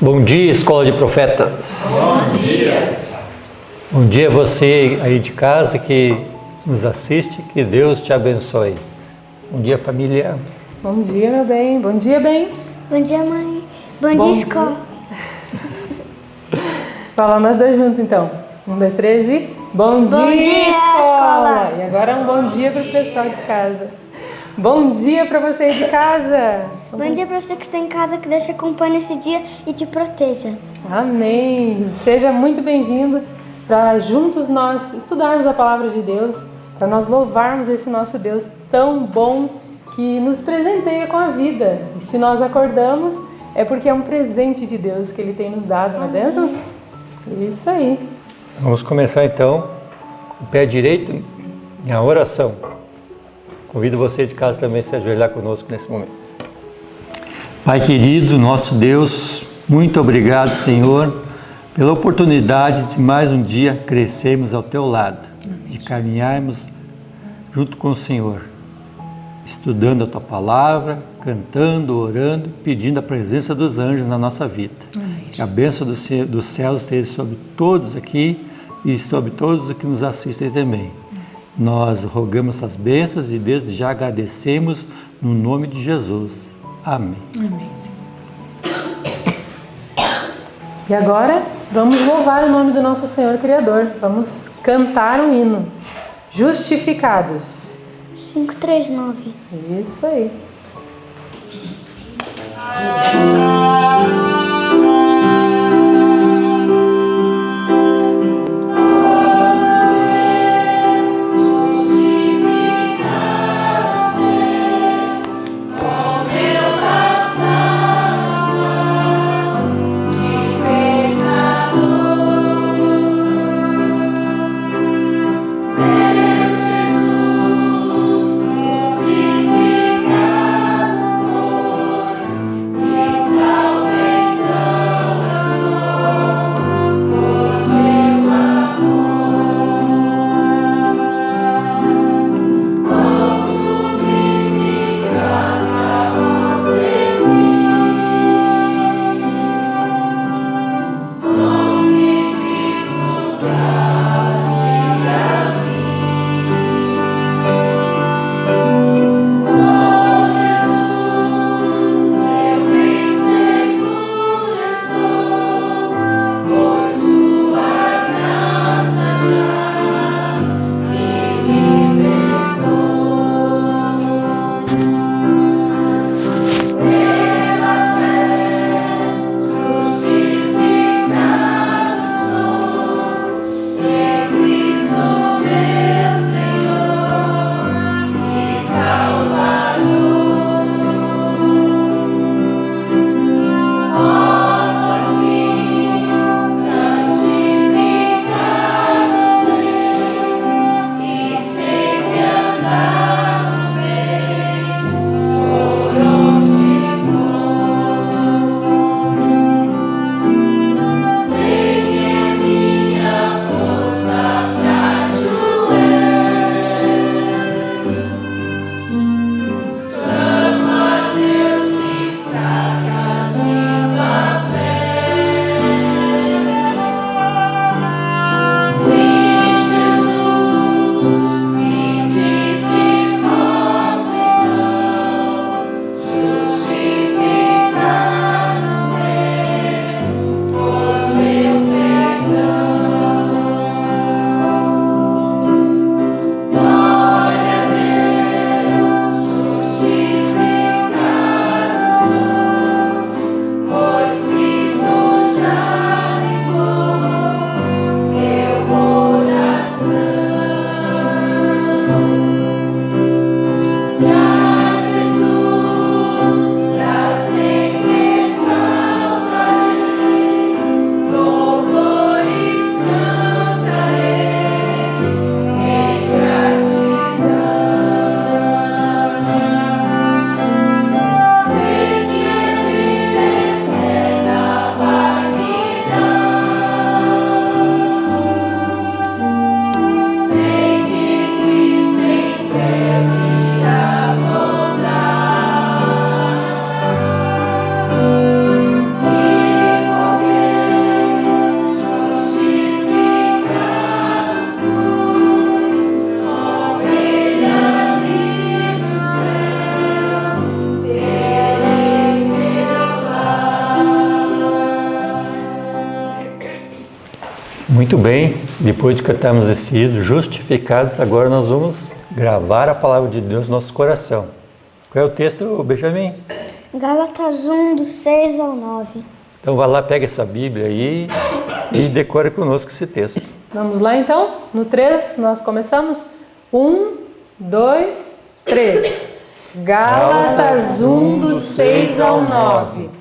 Bom dia, Escola de Profetas. Bom dia. Bom dia a você aí de casa que nos assiste, que Deus te abençoe. Bom dia, família. Bom dia, meu bem. Bom dia, bem. Bom dia, mãe. Bom dia, escola. Fala nós dois juntos, então. 1, 2, 3 e... Bom dia, escola! E agora um bom dia para o pessoal de casa. Bom dia para você aí de casa. Bom dia para você que está em casa, que Deus te acompanhe esse dia e te proteja. Amém. Seja muito bem-vindo para juntos nós estudarmos a palavra de Deus, para nós louvarmos esse nosso Deus tão bom que nos presenteia com a vida. E se nós acordamos, é porque é um presente de Deus que Ele tem nos dado, não é mesmo? Isso aí. Vamos começar então com o pé direito em a oração. Convido você de casa também a se ajoelhar conosco nesse momento. Pai querido, nosso Deus, muito obrigado, Senhor, pela oportunidade de mais um dia crescermos ao Teu lado, de caminharmos junto com o Senhor, estudando a Tua palavra, cantando, orando, pedindo a presença dos anjos na nossa vida. Que a bênção dos céus esteja sobre todos aqui e sobre todos os que nos assistem também. Nós rogamos essas bênçãos e desde já agradecemos no nome de Jesus. Amém. Amém, Senhor. E agora, vamos louvar o nome do nosso Senhor Criador. Vamos cantar um hino. Justificados. 539. Isso aí. Salve Muito bem, depois de cantarmos esse hino, justificados, agora nós vamos gravar a palavra de Deus no nosso coração. Qual é o texto, Benjamin? Gálatas 1, do 6 ao 9. Então vai lá, pega essa Bíblia aí e decora conosco esse texto. Vamos lá então? No 3 nós começamos. 1, 2, 3. Gálatas 1, do 6 ao 9.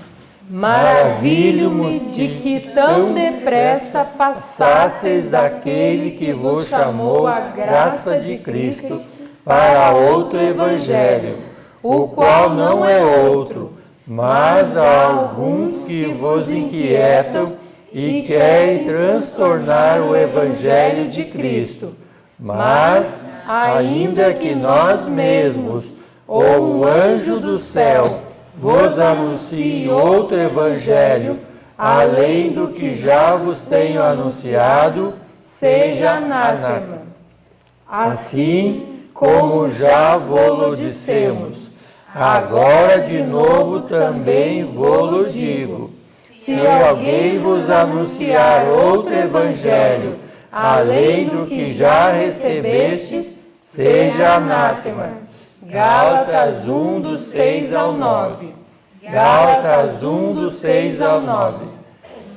Maravilho-me de que tão depressa passasseis daquele que vos chamou a graça de Cristo para outro evangelho, o qual não é outro, mas há alguns que vos inquietam e querem transtornar o evangelho de Cristo. Mas, ainda que nós mesmos, ou o anjo do céu, vos anuncie outro evangelho, além do que já vos tenho anunciado, seja anátema. Assim como já vô-lo dissemos, agora de novo também vô-lo digo. Se alguém vos anunciar outro evangelho, além do que já recebestes, seja anátema. Gálatas 1, do 6 ao 9. Gálatas 1, do 6 ao 9.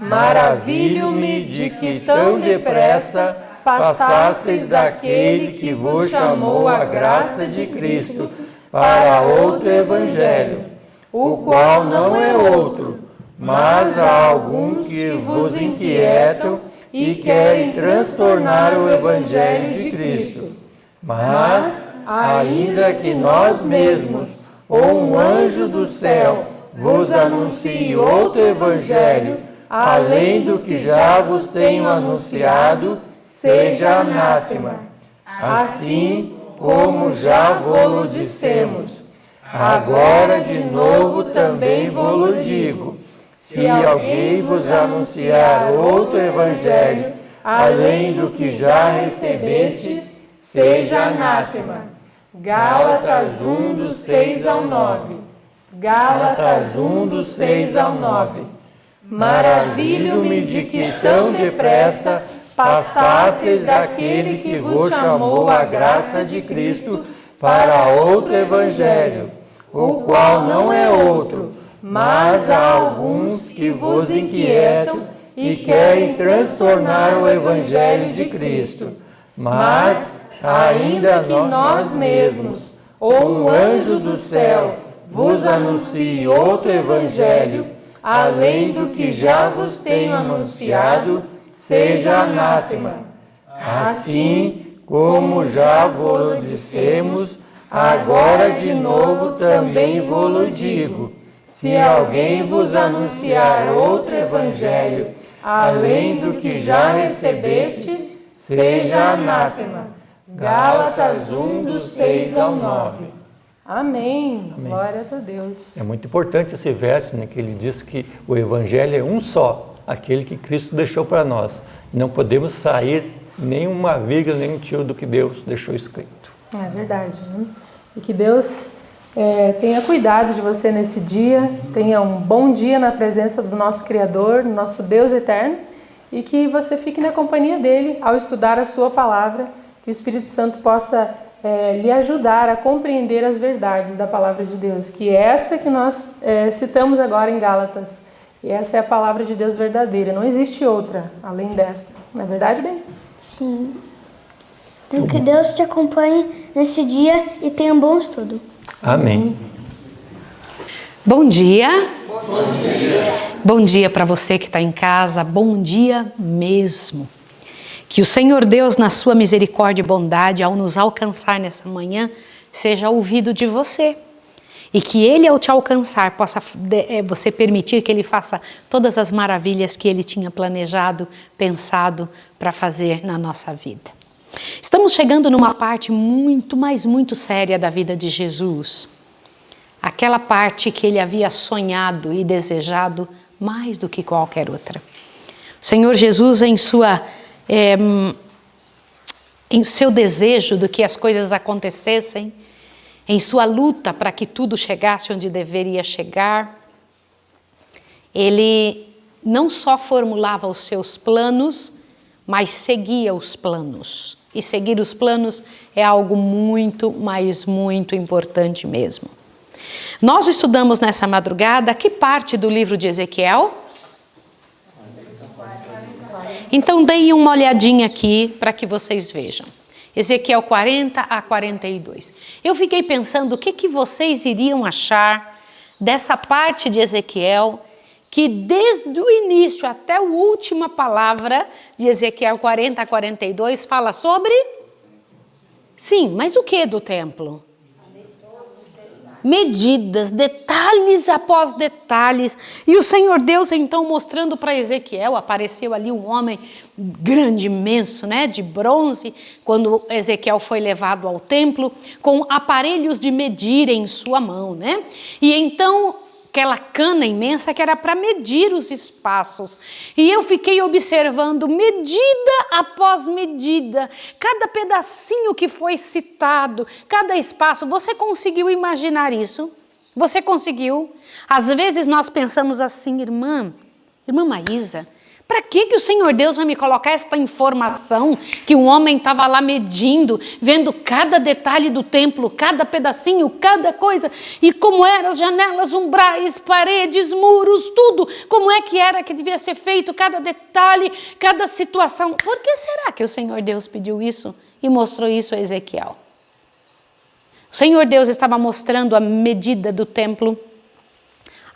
Maravilho-me de que tão depressa passasseis daquele que vos chamou a graça de Cristo para outro evangelho, o qual não é outro, mas há alguns que vos inquietam e querem transtornar o evangelho de Cristo. Mas, ainda que nós mesmos, ou um anjo do céu, vos anuncie outro evangelho, além do que já vos tenho anunciado, seja anátema. Assim como já vô-lo dissemos, agora de novo também vô-lo digo. Se alguém vos anunciar outro evangelho, além do que já recebestes, seja anátema. Gálatas 1, do 6 ao 9. Gálatas 1, do 6 ao 9. Maravilho-me de que tão depressa passasseis daquele que vos chamou a graça de Cristo para outro evangelho, o qual não é outro, mas há alguns que vos inquietam e querem transtornar o evangelho de Cristo. Mas, ainda que nós mesmos, ou um anjo do céu, vos anuncie outro evangelho, além do que já vos tenho anunciado, seja anátema. Assim como já vô-lo dissemos, agora de novo também vô-lo digo. Se alguém vos anunciar outro evangelho, além do que já recebestes, seja anátema. Gálatas 1, do 6 ao 9. Amém. Amém. Glória a Deus. É muito importante esse verso, né, que ele diz que o evangelho é um só, aquele que Cristo deixou para nós. Não podemos sair nenhuma vírgula, nenhum tio do que Deus deixou escrito. É verdade, né? E que Deus tenha cuidado de você nesse dia, tenha um bom dia na presença do nosso Criador, nosso Deus eterno, e que você fique na companhia dele ao estudar a sua palavra, que o Espírito Santo possa lhe ajudar a compreender as verdades da palavra de Deus, que é esta que nós citamos agora em Gálatas. E essa é a palavra de Deus verdadeira, não existe outra além desta. Não é verdade, bem? Sim. Então, que Deus te acompanhe nesse dia e tenha um bom estudo. Amém. Bom dia. Bom dia. Bom dia para você que está em casa. Bom dia mesmo. Que o Senhor Deus, na sua misericórdia e bondade, ao nos alcançar nessa manhã, seja ouvido de você. E que Ele, ao te alcançar, possa você permitir que Ele faça todas as maravilhas que Ele tinha planejado, pensado para fazer na nossa vida. Estamos chegando numa parte muito, mas muito séria da vida de Jesus. Aquela parte que Ele havia sonhado e desejado mais do que qualquer outra. O Senhor Jesus, em seu desejo de que as coisas acontecessem, em sua luta para que tudo chegasse onde deveria chegar, Ele não só formulava os seus planos, mas seguia os planos. E seguir os planos é algo muito, mas muito importante mesmo. Nós estudamos nessa madrugada que parte do livro de Ezequiel? Então deem uma olhadinha aqui para que vocês vejam. Ezequiel 40 a 42. Eu fiquei pensando o que vocês iriam achar dessa parte de Ezequiel, que desde o início até a última palavra de Ezequiel 40 a 42 fala sobre... Sim, mas o que do templo? Medidas, detalhes após detalhes. E o Senhor Deus então mostrando para Ezequiel, apareceu ali um homem grande, imenso, né, de bronze, quando Ezequiel foi levado ao templo, com aparelhos de medir em sua mão, né? E então aquela cana imensa que era para medir os espaços. E eu fiquei observando medida após medida, cada pedacinho que foi citado, cada espaço. Você conseguiu imaginar isso? Você conseguiu? Às vezes nós pensamos assim, irmã Maísa, para que o Senhor Deus vai me colocar esta informação que um homem estava lá medindo, vendo cada detalhe do templo, cada pedacinho, cada coisa, e como eram as janelas, umbrais, paredes, muros, tudo, como é que era que devia ser feito, cada detalhe, cada situação. Por que será que o Senhor Deus pediu isso e mostrou isso a Ezequiel? O Senhor Deus estava mostrando a medida do templo,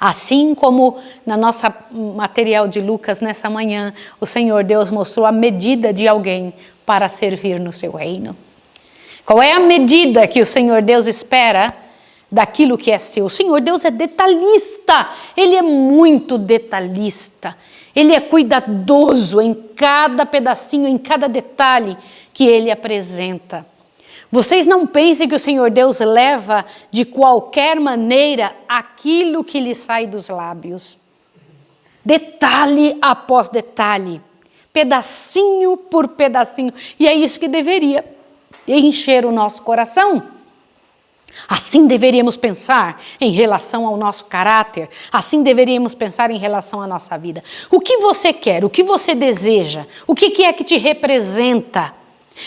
assim como na nossa material de Lucas nessa manhã, o Senhor Deus mostrou a medida de alguém para servir no seu reino. Qual é a medida que o Senhor Deus espera daquilo que é seu? O Senhor Deus é detalhista, Ele é muito detalhista. Ele é cuidadoso em cada pedacinho, em cada detalhe que Ele apresenta. Vocês não pensem que o Senhor Deus leva de qualquer maneira aquilo que lhe sai dos lábios. Detalhe após detalhe, pedacinho por pedacinho. E é isso que deveria encher o nosso coração. Assim deveríamos pensar em relação ao nosso caráter, assim deveríamos pensar em relação à nossa vida. O que você quer, o que você deseja, o que é que te representa?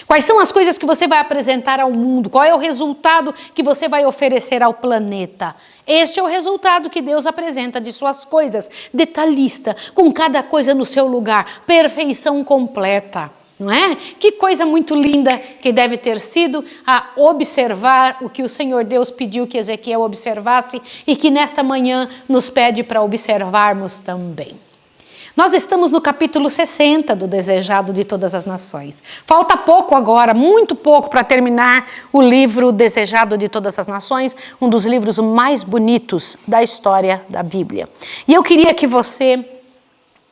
Quais são as coisas que você vai apresentar ao mundo? Qual é o resultado que você vai oferecer ao planeta? Este é o resultado que Deus apresenta de suas coisas, detalhista, com cada coisa no seu lugar, perfeição completa, não é? Que coisa muito linda que deve ter sido a observar o que o Senhor Deus pediu que Ezequiel observasse e que nesta manhã nos pede para observarmos também. Nós estamos no capítulo 60 do Desejado de Todas as Nações. Falta pouco agora, muito pouco, para terminar o livro Desejado de Todas as Nações, um dos livros mais bonitos da história da Bíblia. E eu queria que você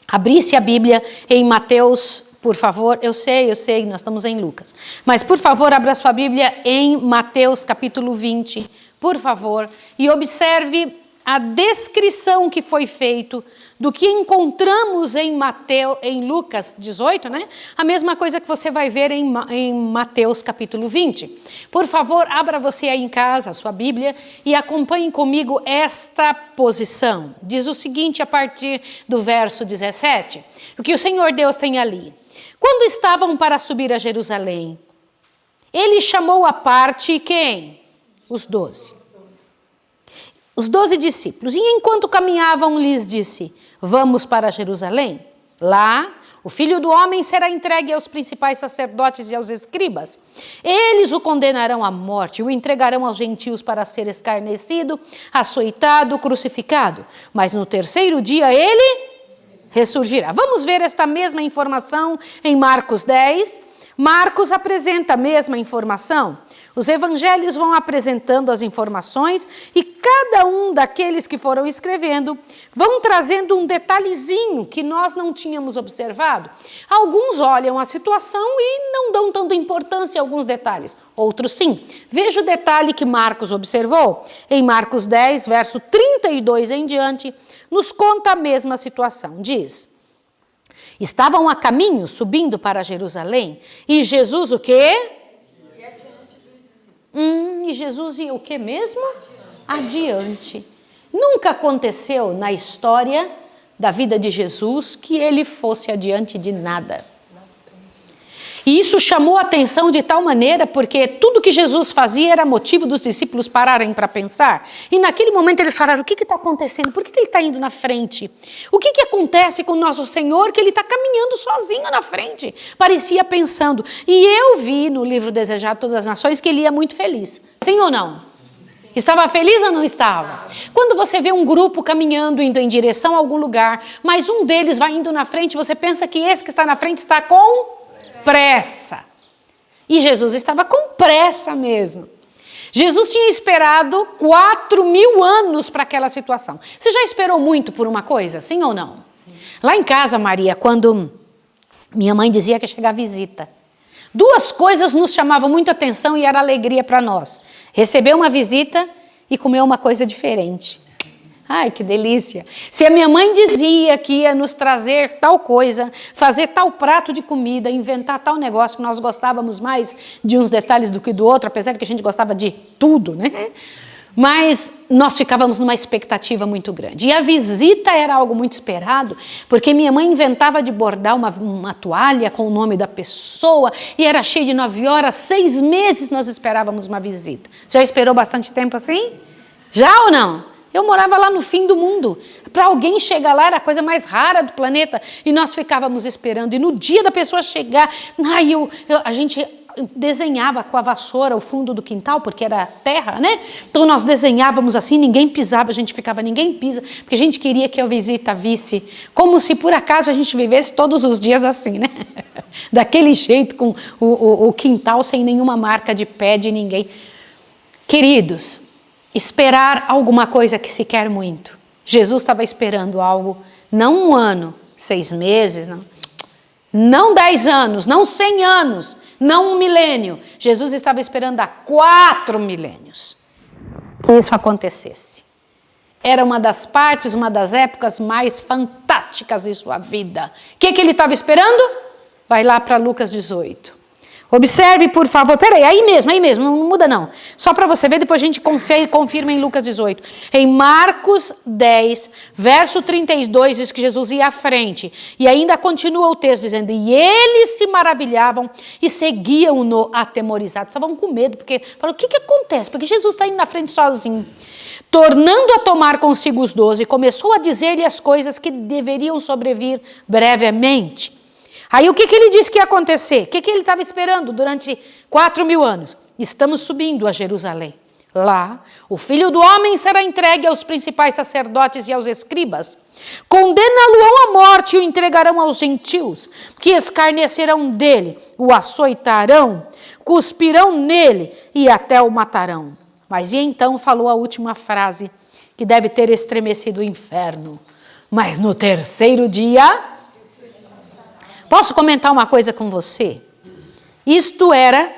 abrisse a Bíblia em Mateus, por favor. Eu sei, nós estamos em Lucas. Mas, por favor, abra sua Bíblia em Mateus, capítulo 20, por favor, e observe a descrição que foi feita do que encontramos em Lucas 18, né? A mesma coisa que você vai ver em Mateus capítulo 20. Por favor, abra você aí em casa a sua Bíblia e acompanhe comigo esta posição. Diz o seguinte a partir do verso 17, o que o Senhor Deus tem ali. Quando estavam para subir a Jerusalém, Ele chamou à parte quem? Os 12. Os 12 discípulos. E enquanto caminhavam, lhes disse: vamos para Jerusalém. Lá, o Filho do Homem será entregue aos principais sacerdotes e aos escribas. Eles o condenarão à morte, o entregarão aos gentios para ser escarnecido, açoitado, crucificado. Mas no terceiro dia ele ressurgirá. Vamos ver esta mesma informação em Marcos 10. Marcos apresenta a mesma informação. Os evangelhos vão apresentando as informações e cada um daqueles que foram escrevendo vão trazendo um detalhezinho que nós não tínhamos observado. Alguns olham a situação e não dão tanta importância a alguns detalhes, outros sim. Veja o detalhe que Marcos observou. Em Marcos 10, verso 32 em diante, nos conta a mesma situação. Diz: estavam a caminho, subindo para Jerusalém, e Jesus o quê? E Jesus ia o quê mesmo? Adiante. Nunca aconteceu na história da vida de Jesus que ele fosse adiante de nada. E isso chamou a atenção de tal maneira, porque tudo que Jesus fazia era motivo dos discípulos pararem para pensar. E naquele momento eles falaram, o que está acontecendo? Por que ele está indo na frente? O que acontece com o nosso Senhor que ele está caminhando sozinho na frente? Parecia pensando. E eu vi no livro Desejado Todas as Nações que ele ia muito feliz. Sim ou não? Estava feliz ou não estava? Quando você vê um grupo caminhando, indo em direção a algum lugar, mas um deles vai indo na frente, você pensa que esse que está na frente está com pressa. E Jesus estava com pressa mesmo. Jesus tinha esperado 4.000 anos para aquela situação. Você já esperou muito por uma coisa, sim ou não? Sim. Lá em casa, Maria, quando minha mãe dizia que ia chegar visita, 2 coisas nos chamavam muita atenção e era alegria para nós. Receber uma visita e comer uma coisa diferente. Ai, que delícia. Se a minha mãe dizia que ia nos trazer tal coisa, fazer tal prato de comida, inventar tal negócio, que nós gostávamos mais de uns detalhes do que do outro, apesar de que a gente gostava de tudo, né? Mas nós ficávamos numa expectativa muito grande. E a visita era algo muito esperado, porque minha mãe inventava de bordar uma toalha com o nome da pessoa, e era cheio de 9 horas, 6 meses nós esperávamos uma visita. Já esperou bastante tempo assim? Já ou não? Eu morava lá no fim do mundo. Para alguém chegar lá era a coisa mais rara do planeta. E nós ficávamos esperando. E no dia da pessoa chegar, a gente desenhava com a vassoura o fundo do quintal, porque era terra, né? Então nós desenhávamos assim, ninguém pisava, a gente ficava, ninguém pisa, porque a gente queria que a visita visse, como se por acaso a gente vivesse todos os dias assim, né? Daquele jeito, com o quintal sem nenhuma marca de pé de ninguém. Queridos, esperar alguma coisa que se quer muito. Jesus estava esperando algo, não 1 ano, 6 meses, não 10 anos, não 100 anos, não 1 milênio. Jesus estava esperando há 4 milênios que isso acontecesse. Era uma das partes, uma das épocas mais fantásticas de sua vida. O que ele estava esperando? Vai lá para Lucas 18. Observe, por favor. Peraí, aí mesmo, não muda não. Só para você ver, depois a gente confirma em Lucas 18. Em Marcos 10, verso 32, diz que Jesus ia à frente. E ainda continua o texto dizendo, e eles se maravilhavam e seguiam-no atemorizados. Estavam com medo, porque falaram, o que acontece? Porque Jesus está indo na frente sozinho. Tornando a tomar consigo os 12, começou a dizer-lhe as coisas que deveriam sobrevir brevemente. Aí o que ele disse que ia acontecer? O que ele estava esperando durante 4.000 anos? Estamos subindo a Jerusalém. Lá, o Filho do Homem será entregue aos principais sacerdotes e aos escribas. Condena-lo à morte e o entregarão aos gentios, que escarnecerão dele, o açoitarão, cuspirão nele e até o matarão. Mas e então falou a última frase, que deve ter estremecido o inferno. Mas no 3º dia... Posso comentar uma coisa com você? Isto era...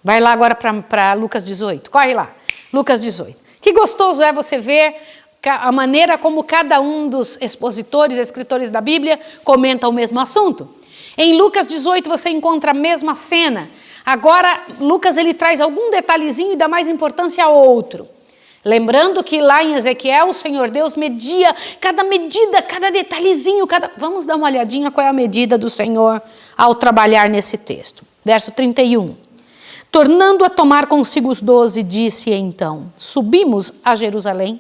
Vai lá agora para Lucas 18. Corre lá. Lucas 18. Que gostoso é você ver a maneira como cada um dos expositores, escritores da Bíblia comenta o mesmo assunto. Em Lucas 18 você encontra a mesma cena. Agora, Lucas ele traz algum detalhezinho e dá mais importância a outro. Lembrando que lá em Ezequiel, o Senhor Deus media cada medida, cada detalhezinho, Vamos dar uma olhadinha qual é a medida do Senhor ao trabalhar nesse texto. Verso 31. Tornando a tomar consigo os 12, disse então, subimos a Jerusalém,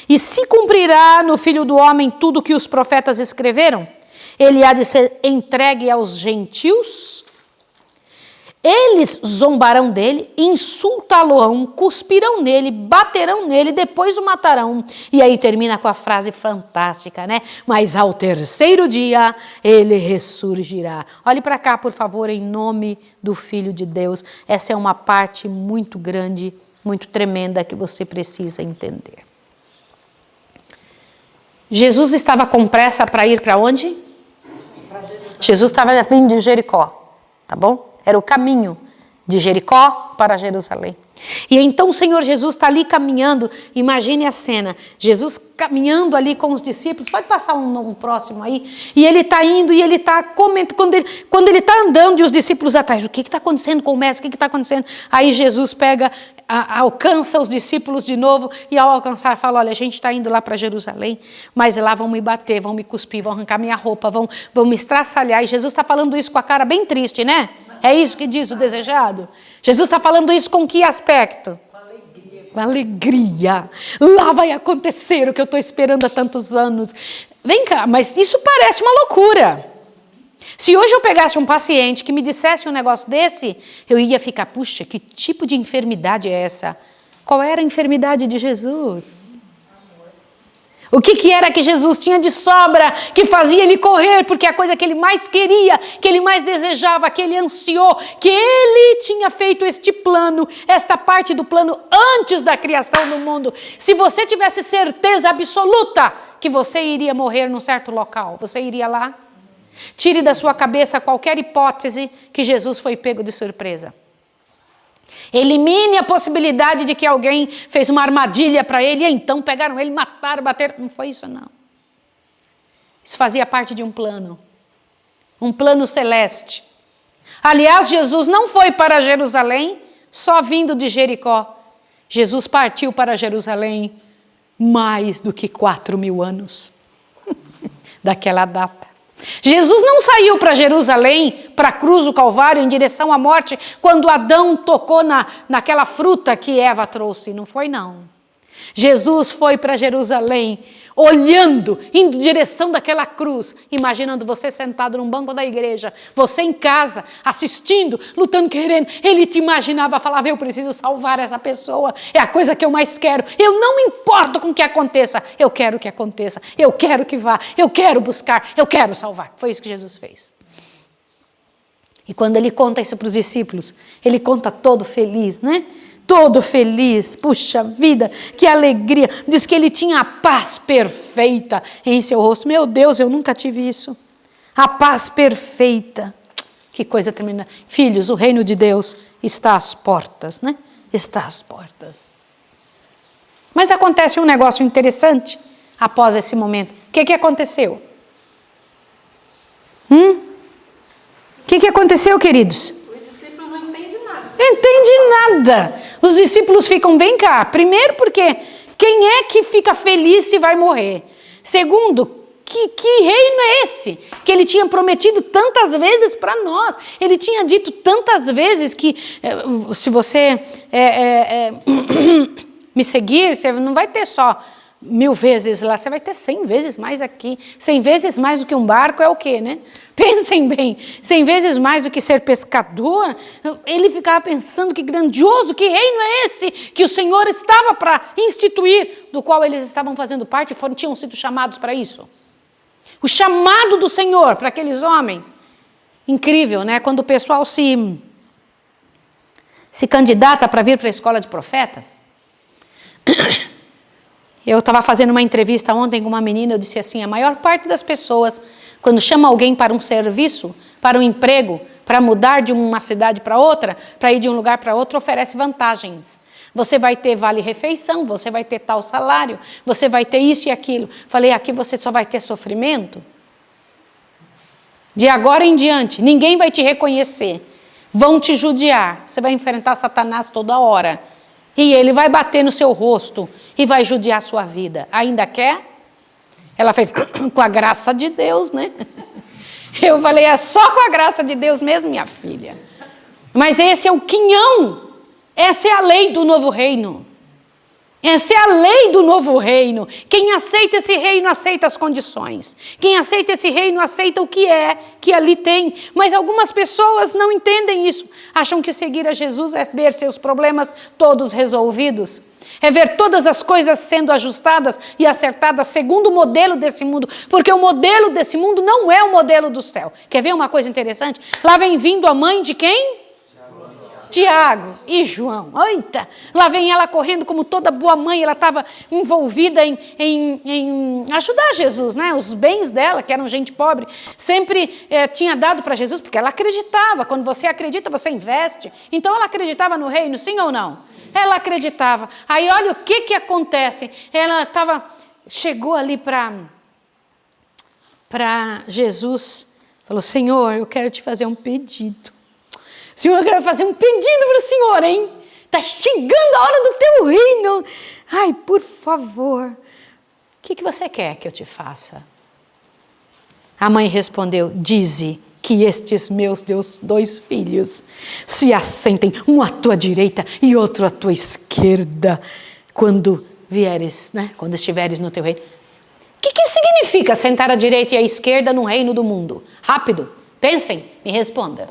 e se cumprirá no Filho do Homem tudo o que os profetas escreveram, ele há de ser entregue aos gentios. Eles zombarão dele, insultá-lo-ão, cuspirão nele, baterão nele, depois o matarão. E aí termina com a frase fantástica, né? Mas ao 3º dia ele ressurgirá. Olhe para cá, por favor, em nome do Filho de Deus. Essa é uma parte muito grande, muito tremenda que você precisa entender. Jesus estava com pressa para ir para onde? Jesus estava vindo de Jericó, tá bom? Era o caminho de Jericó para Jerusalém. E então o Senhor Jesus está ali caminhando, imagine a cena, Jesus caminhando ali com os discípulos, pode passar um próximo aí, e ele está indo, e ele está comentando, quando ele está andando e os discípulos atrás, o que está acontecendo com o mestre, o que está acontecendo? Aí Jesus pega, alcança os discípulos de novo, e ao alcançar fala, olha, a gente está indo lá para Jerusalém, mas lá vão me bater, vão me cuspir, vão arrancar minha roupa, vão me estraçalhar, e Jesus está falando isso com a cara bem triste, né? É isso que diz o desejado? Jesus está falando isso com que aspecto? Com alegria. Lá vai acontecer o que eu estou esperando há tantos anos. Vem cá, mas isso parece uma loucura. Se hoje eu pegasse um paciente que me dissesse um negócio desse, eu ia ficar, puxa, que tipo de enfermidade é essa? Qual era a enfermidade de Jesus? O que era que Jesus tinha de sobra, que fazia ele correr, porque a coisa que ele mais queria, que ele mais desejava, que ele ansiou, que ele tinha feito este plano, esta parte do plano antes da criação do mundo. Se você tivesse certeza absoluta que você iria morrer num certo local, você iria lá? Tire da sua cabeça qualquer hipótese que Jesus foi pego de surpresa. Elimine a possibilidade de que alguém fez uma armadilha para ele, e então pegaram ele, mataram, bateram. Não foi isso, não. Isso fazia parte de um plano celeste. Aliás, Jesus não foi para Jerusalém só vindo de Jericó. Jesus partiu para Jerusalém mais do que 4.000 anos daquela data. Jesus não saiu para Jerusalém, para a cruz do Calvário, em direção à morte, quando Adão tocou naquela fruta que Eva trouxe. Não foi, não. Jesus foi para Jerusalém, olhando, indo em direção daquela cruz, imaginando você sentado num banco da igreja, você em casa, assistindo, lutando, querendo. Ele te imaginava, falava, eu preciso salvar essa pessoa, é a coisa que eu mais quero. Eu não me importo com o que aconteça, eu quero que aconteça, eu quero que vá, eu quero buscar, eu quero salvar. Foi isso que Jesus fez. E quando ele conta isso para os discípulos, ele conta todo feliz, né? Todo feliz, puxa vida, que alegria. Diz que ele tinha a paz perfeita em seu rosto. Meu Deus, eu nunca tive isso. A paz perfeita. Que coisa tremenda. Filhos, o reino de Deus está às portas, né? Está às portas. Mas acontece um negócio interessante após esse momento. O que aconteceu? O que aconteceu, queridos? Entende nada. Os discípulos ficam, vem cá. Primeiro porque quem é que fica feliz se vai morrer? Segundo, que reino é esse? Que ele tinha prometido tantas vezes para nós. Ele tinha dito tantas vezes que se você me seguir, você não vai ter só 1000 vezes lá, você vai ter 100 vezes mais aqui. 100 vezes mais do que um barco é o quê, né? Pensem bem, 100 vezes mais do que ser pescador. Ele ficava pensando que grandioso, que reino é esse que o Senhor estava para instituir, do qual eles estavam fazendo parte e tinham sido chamados para isso. O chamado do Senhor para aqueles homens. Incrível, né? Quando o pessoal se candidata para vir para a escola de profetas. Eu estava fazendo uma entrevista ontem com uma menina, eu disse assim, a maior parte das pessoas, quando chama alguém para um serviço, para um emprego, para mudar de uma cidade para outra, para ir de um lugar para outro, oferece vantagens. Você vai ter vale-refeição, você vai ter tal salário, você vai ter isso e aquilo. Falei, aqui você só vai ter sofrimento. De agora em diante, ninguém vai te reconhecer. Vão te judiar, você vai enfrentar Satanás toda hora. E ele vai bater no seu rosto e vai judiar a sua vida. Ainda quer? Ela fez com a graça de Deus, né? Eu falei, é só com a graça de Deus mesmo, minha filha. Mas esse é o quinhão. Essa é a lei do novo reino. Essa é a lei do novo reino. Quem aceita esse reino, aceita as condições. Quem aceita esse reino, aceita o que é, que ali tem. Mas algumas pessoas não entendem isso. Acham que seguir a Jesus é ver seus problemas todos resolvidos. É ver todas as coisas sendo ajustadas e acertadas segundo o modelo desse mundo. Porque o modelo desse mundo não é o modelo do céu. Quer ver uma coisa interessante? Lá vem vindo a mãe de quem? Tiago e João. Eita, lá vem ela correndo como toda boa mãe, ela estava envolvida em ajudar Jesus, né? Os bens dela, que eram gente pobre, sempre tinha dado para Jesus, porque ela acreditava. Quando você acredita, você investe. Então ela acreditava no reino, sim ou não? Ela acreditava. Aí olha o que acontece. Ela chegou ali para Jesus, falou: Senhor, eu quero te fazer um pedido. Senhor, eu quero fazer um pedido para o Senhor, hein? Está chegando a hora do teu reino. Ai, por favor, o que você quer que eu te faça? A mãe respondeu: dize que estes meus 2 filhos se assentem, um à tua direita e outro à tua esquerda, quando vieres, né? Quando estiveres no teu reino. O que significa sentar à direita e à esquerda no reino do mundo? Rápido, pensem, me responda.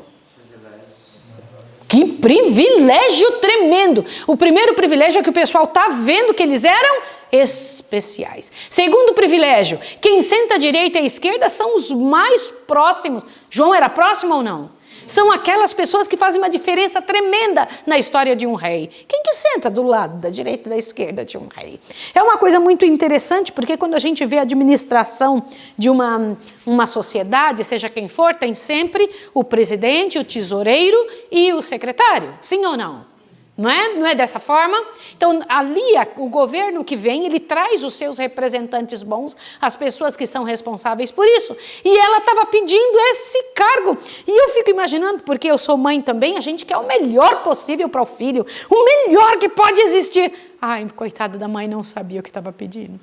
Que privilégio tremendo! O primeiro privilégio é que o pessoal está vendo que eles eram especiais. Segundo privilégio, quem senta à direita e à esquerda são os mais próximos. João era próximo ou não? São aquelas pessoas que fazem uma diferença tremenda na história de um rei. Quem que senta do lado da direita e da esquerda de um rei? É uma coisa muito interessante, porque quando a gente vê a administração de uma sociedade, seja quem for, tem sempre o presidente, o tesoureiro e o secretário. Sim ou não? Não é dessa forma? Então, ali, o governo que vem, ele traz os seus representantes bons, as pessoas que são responsáveis por isso. E ela estava pedindo esse cargo. E eu fico imaginando, porque eu sou mãe também, a gente quer o melhor possível para o filho, o melhor que pode existir. Ai, coitada da mãe, não sabia o que estava pedindo.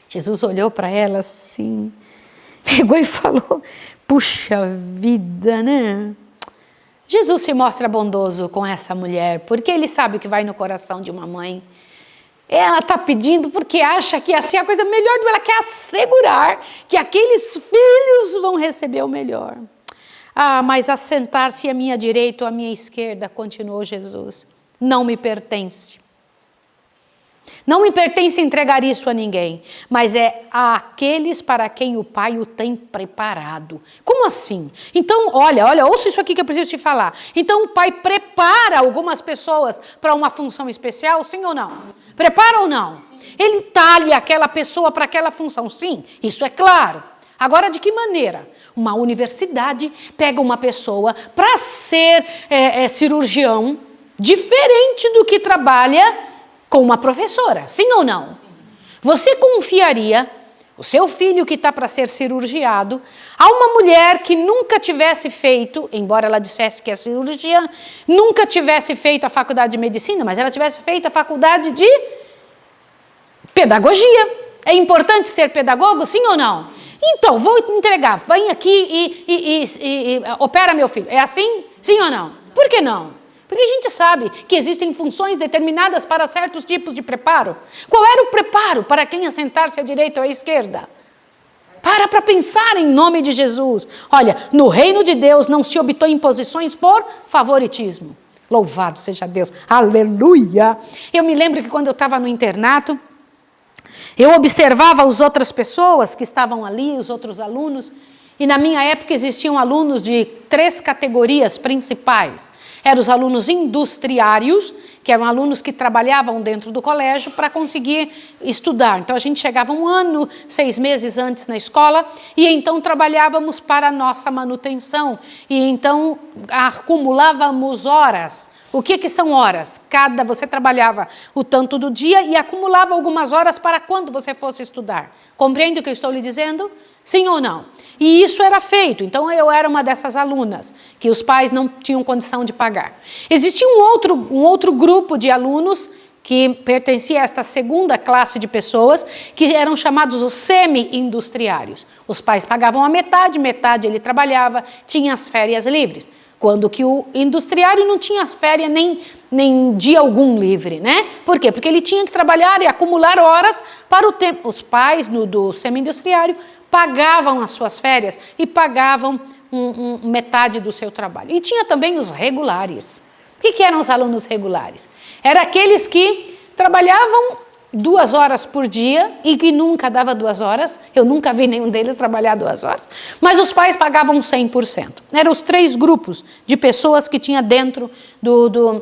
Jesus olhou para ela assim, pegou e falou: puxa vida, né? Jesus se mostra bondoso com essa mulher, porque ele sabe o que vai no coração de uma mãe. Ela está pedindo porque acha que assim é a coisa melhor dela, quer assegurar que aqueles filhos vão receber o melhor. Ah, mas assentar-se à minha direita ou à minha esquerda, continuou Jesus, não me pertence. Não me pertence entregar isso a ninguém, mas é àqueles para quem o Pai o tem preparado. Como assim? Então, olha, ouça isso aqui que eu preciso te falar. Então, o Pai prepara algumas pessoas para uma função especial, sim ou não? Prepara ou não? Ele talha aquela pessoa para aquela função, sim, isso é claro. Agora, de que maneira? Uma universidade pega uma pessoa para ser cirurgião, diferente do que trabalha com uma professora, sim ou não? Você confiaria o seu filho que está para ser cirurgiado a uma mulher que nunca tivesse feito, embora ela dissesse que é cirurgiã, nunca tivesse feito a faculdade de medicina, mas ela tivesse feito a faculdade de pedagogia. É importante ser pedagogo, sim ou não? Então, vou entregar, vem aqui e opera meu filho. É assim? Sim ou não? Por que não? Porque a gente sabe que existem funções determinadas para certos tipos de preparo. Qual era o preparo para quem assentar-se à direita ou à esquerda? Para pensar em nome de Jesus. Olha, no reino de Deus não se obtém posições por favoritismo. Louvado seja Deus. Aleluia! Eu me lembro que quando eu estava no internato, eu observava as outras pessoas que estavam ali, os outros alunos, e na minha época existiam alunos de 3 categorias principais. Eram os alunos industriários, que eram alunos que trabalhavam dentro do colégio para conseguir estudar. Então, a gente chegava 1 ano, 6 meses antes na escola, e então trabalhávamos para a nossa manutenção. E então acumulávamos horas. O que são horas? Você trabalhava o tanto do dia e acumulava algumas horas para quando você fosse estudar. Compreende o que eu estou lhe dizendo? Sim ou não? E isso era feito. Então, eu era uma dessas alunas que os pais não tinham condição de pagar. Existia um outro grupo de alunos que pertencia a esta segunda classe de pessoas, que eram chamados os semi-industriários. Os pais pagavam a metade ele trabalhava, tinha as férias livres. Quando que o industriário não tinha férias nem dia algum livre, né? Por quê? Porque ele tinha que trabalhar e acumular horas para o tempo. Os pais do semi-industriário pagavam as suas férias e pagavam metade do seu trabalho. E tinha também os regulares. O que eram os alunos regulares? Eram aqueles que trabalhavam 2 horas por dia e que nunca dava 2 horas. Eu nunca vi nenhum deles trabalhar 2 horas. Mas os pais pagavam 100%. Eram os 3 grupos de pessoas que tinha dentro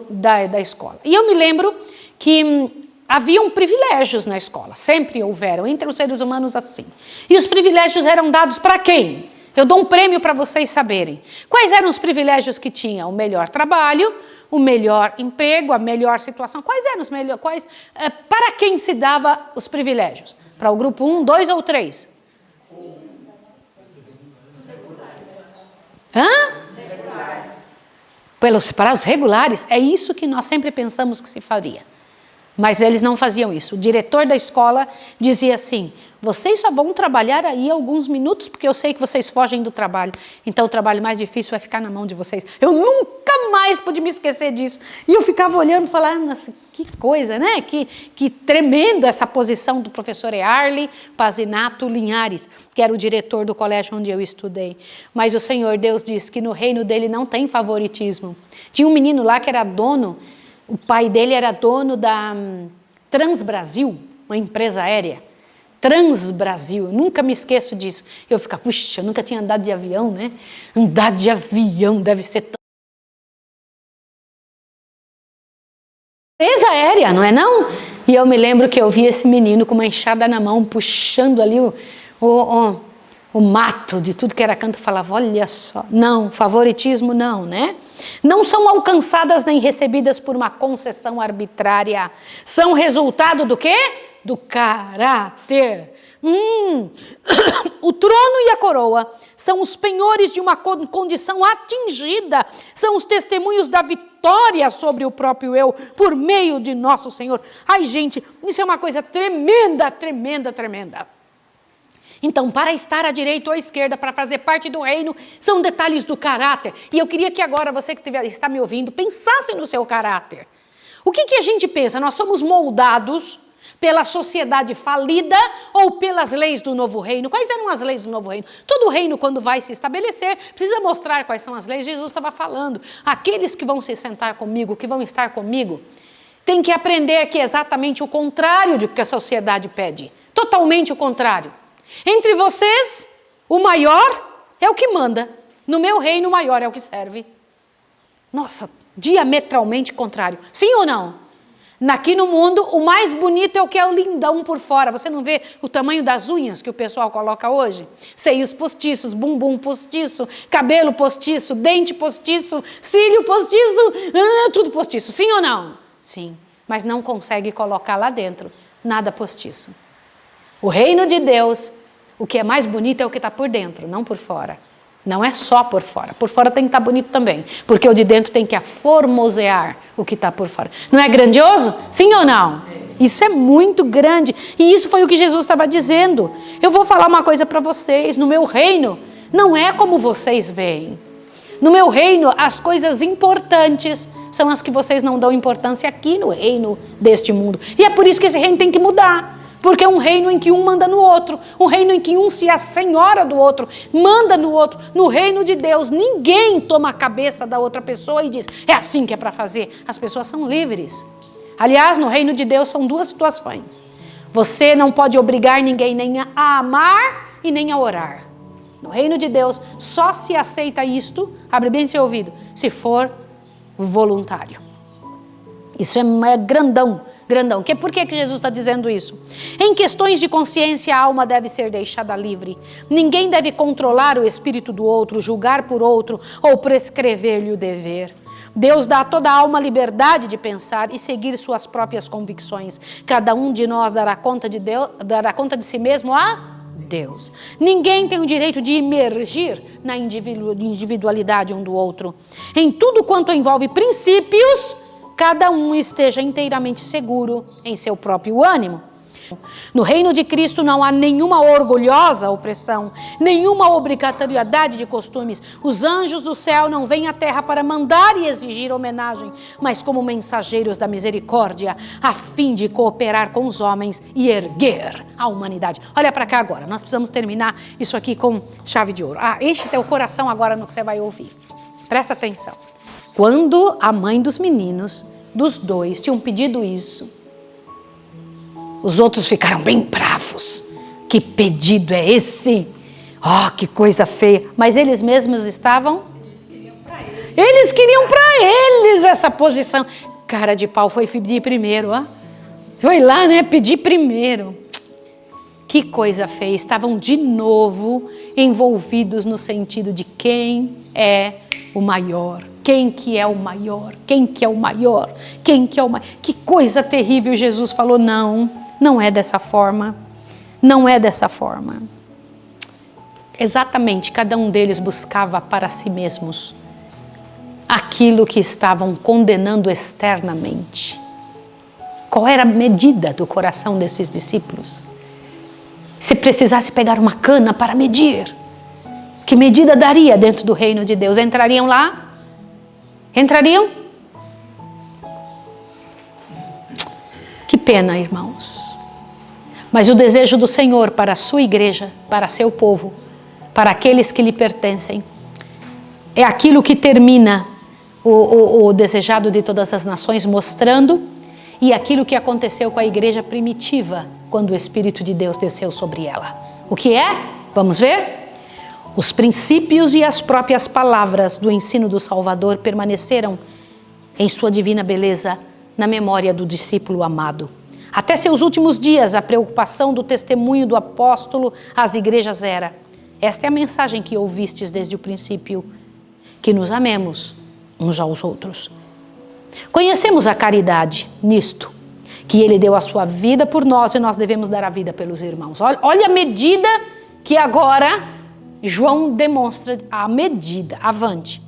da escola. E eu me lembro que haviam privilégios na escola. Sempre houveram entre os seres humanos assim. E os privilégios eram dados para quem? Eu dou um prêmio para vocês saberem. Quais eram os privilégios que tinha? O melhor trabalho, o melhor emprego, a melhor situação. Quais eram os melhores? Para quem se dava os privilégios? Para o grupo 1, 2 ou 3? Hã? Para os regulares. É isso que nós sempre pensamos que se faria. Mas eles não faziam isso. O diretor da escola dizia assim: vocês só vão trabalhar aí alguns minutos, porque eu sei que vocês fogem do trabalho. Então o trabalho mais difícil vai ficar na mão de vocês. Eu nunca mais pude me esquecer disso. E eu ficava olhando e falava, nossa, que coisa, né? Que tremendo essa posição do professor Early Pazinato Linhares, que era o diretor do colégio onde eu estudei. Mas o Senhor Deus diz que no reino dele não tem favoritismo. Tinha um menino lá que era dono, o pai dele era dono da Transbrasil, uma empresa aérea. Transbrasil, eu nunca me esqueço disso. Eu ficava, puxa, eu nunca tinha andado de avião, né? Andar de avião deve ser tão... Empresa aérea, não é não? E eu me lembro que eu vi esse menino com uma enxada na mão, puxando ali o mato de tudo que era canto. Eu falava, olha só, não, favoritismo não, né? Não são alcançadas nem recebidas por uma concessão arbitrária. São resultado do quê? Do caráter. O trono e a coroa são os penhores de uma condição atingida, são os testemunhos da vitória sobre o próprio eu, por meio de nosso Senhor. Ai, gente, isso é uma coisa tremenda, tremenda, tremenda. Então, para estar à direita ou à esquerda, para fazer parte do reino, são detalhes do caráter. E eu queria que agora, você que está me ouvindo, pensasse no seu caráter. O que a gente pensa? Nós somos moldados pela sociedade falida ou pelas leis do novo reino? Quais eram as leis do novo reino? Todo reino, quando vai se estabelecer, precisa mostrar quais são as leis. Jesus estava falando, aqueles que vão se sentar comigo, que vão estar comigo, têm que aprender que é exatamente o contrário do que a sociedade pede. Totalmente o contrário. Entre vocês, o maior é o que manda. No meu reino, o maior é o que serve. Nossa, diametralmente contrário. Sim ou não? Aqui no mundo, o mais bonito é o que é o lindão por fora. Você não vê o tamanho das unhas que o pessoal coloca hoje? Seios postiços, bumbum postiço, cabelo postiço, dente postiço, cílio postiço, tudo postiço. Sim ou não? Sim, mas não consegue colocar lá dentro nada postiço. O reino de Deus, o que é mais bonito é o que está por dentro, não por fora. Não é só por fora. Por fora tem que estar bonito também. Porque o de dentro tem que aformosear o que está por fora. Não é grandioso? Sim ou não? Isso é muito grande. E isso foi o que Jesus estava dizendo. Eu vou falar uma coisa para vocês. No meu reino, não é como vocês veem. No meu reino, as coisas importantes são as que vocês não dão importância aqui no reino deste mundo. E é por isso que esse reino tem que mudar. Porque é um reino em que um manda no outro, um reino em que um se assenhora do outro, manda no outro. No reino de Deus, ninguém toma a cabeça da outra pessoa e diz, é assim que é para fazer. As pessoas são livres. Aliás, no reino de Deus são 2 situações. Você não pode obrigar ninguém nem a amar e nem a orar. No reino de Deus, só se aceita isto, abre bem seu ouvido, se for voluntário. Isso é grandão. Grandão. Por que Jesus está dizendo isso? Em questões de consciência, a alma deve ser deixada livre. Ninguém deve controlar o espírito do outro, julgar por outro ou prescrever-lhe o dever. Deus dá a toda a alma liberdade de pensar e seguir suas próprias convicções. Cada um de nós dará conta de si mesmo a Deus. Ninguém tem o direito de imergir na individualidade um do outro. Em tudo quanto envolve princípios, cada um esteja inteiramente seguro em seu próprio ânimo. No reino de Cristo não há nenhuma orgulhosa opressão, nenhuma obrigatoriedade de costumes. Os anjos do céu não vêm à terra para mandar e exigir homenagem, mas como mensageiros da misericórdia, a fim de cooperar com os homens e erguer a humanidade. Olha para cá agora, nós precisamos terminar isso aqui com chave de ouro. Enche teu coração agora no que você vai ouvir. Presta atenção. Quando a mãe dos meninos, dos 2, tinham pedido isso, Os outros ficaram bem bravos. Que pedido é esse? Oh, que coisa feia. Mas eles mesmos estavam? Eles queriam para eles essa posição. Cara de pau foi pedir primeiro, ó. Foi lá, né? Pedir primeiro. Que coisa feia. Estavam de novo envolvidos no sentido de quem é o maior. Quem que é o maior? Quem que é o maior? Quem que é o maior? Que coisa terrível. Jesus falou, não, não é dessa forma. Não é dessa forma. Exatamente, cada um deles buscava para si mesmos aquilo que estavam condenando externamente. Qual era a medida do coração desses discípulos? Se precisasse pegar uma cana para medir, que medida daria dentro do reino de Deus? Entrariam lá? Entrariam? Que pena, irmãos. Mas o desejo do Senhor para a sua igreja, para seu povo, para aqueles que lhe pertencem, é aquilo que termina o desejado de todas as nações, mostrando, e aquilo que aconteceu com a igreja primitiva, quando o Espírito de Deus desceu sobre ela. O que é? Vamos ver? Os princípios e as próprias palavras do ensino do Salvador permaneceram em sua divina beleza na memória do discípulo amado. Até seus últimos dias, a preocupação do testemunho do apóstolo às igrejas era: esta é a mensagem que ouvistes desde o princípio, que nos amemos uns aos outros. Conhecemos a caridade nisto, que ele deu a sua vida por nós e nós devemos dar a vida pelos irmãos. Olha a medida que agora João demonstra, a medida, avante.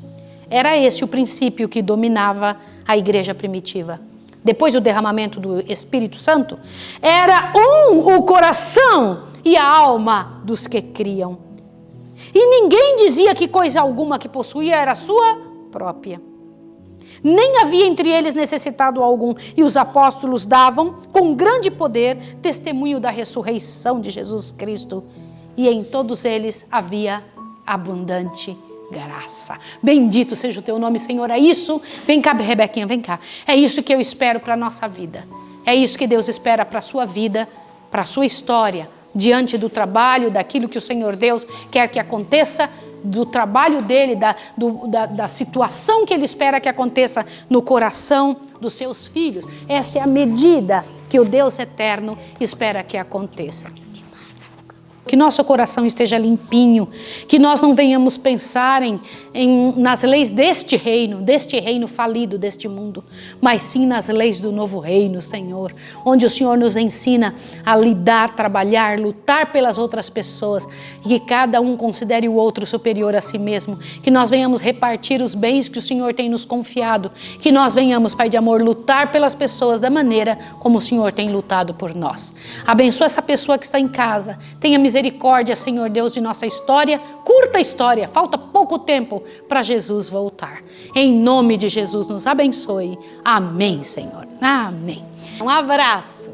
Era esse o princípio que dominava a igreja primitiva. Depois do derramamento do Espírito Santo, era o coração e a alma dos que criam. E ninguém dizia que coisa alguma que possuía era sua própria. Nem havia entre eles necessitado algum. E os apóstolos davam, com grande poder, testemunho da ressurreição de Jesus Cristo. E em todos eles havia abundante graça. Bendito seja o teu nome, Senhor. É isso. Vem cá, Rebequinha, vem cá. É isso que eu espero para a nossa vida. É isso que Deus espera para a sua vida, para a sua história, diante do trabalho, daquilo que o Senhor Deus quer que aconteça, do trabalho dele, da situação que ele espera que aconteça no coração dos seus filhos. Essa é a medida que o Deus eterno espera que aconteça. Que nosso coração esteja limpinho, que nós não venhamos pensar nas leis deste reino falido deste mundo, mas sim nas leis do novo reino, Senhor, onde o Senhor nos ensina a lidar, trabalhar, lutar pelas outras pessoas, e que cada um considere o outro superior a si mesmo, que nós venhamos repartir os bens que o Senhor tem nos confiado, que nós venhamos, Pai de amor, lutar pelas pessoas da maneira como o Senhor tem lutado por nós. Abençoa essa pessoa que está em casa, tenha misericórdia, Senhor Deus, de nossa história, curta história, falta pouco tempo para Jesus voltar. Em nome de Jesus, nos abençoe. Amém, Senhor. Amém. Um abraço.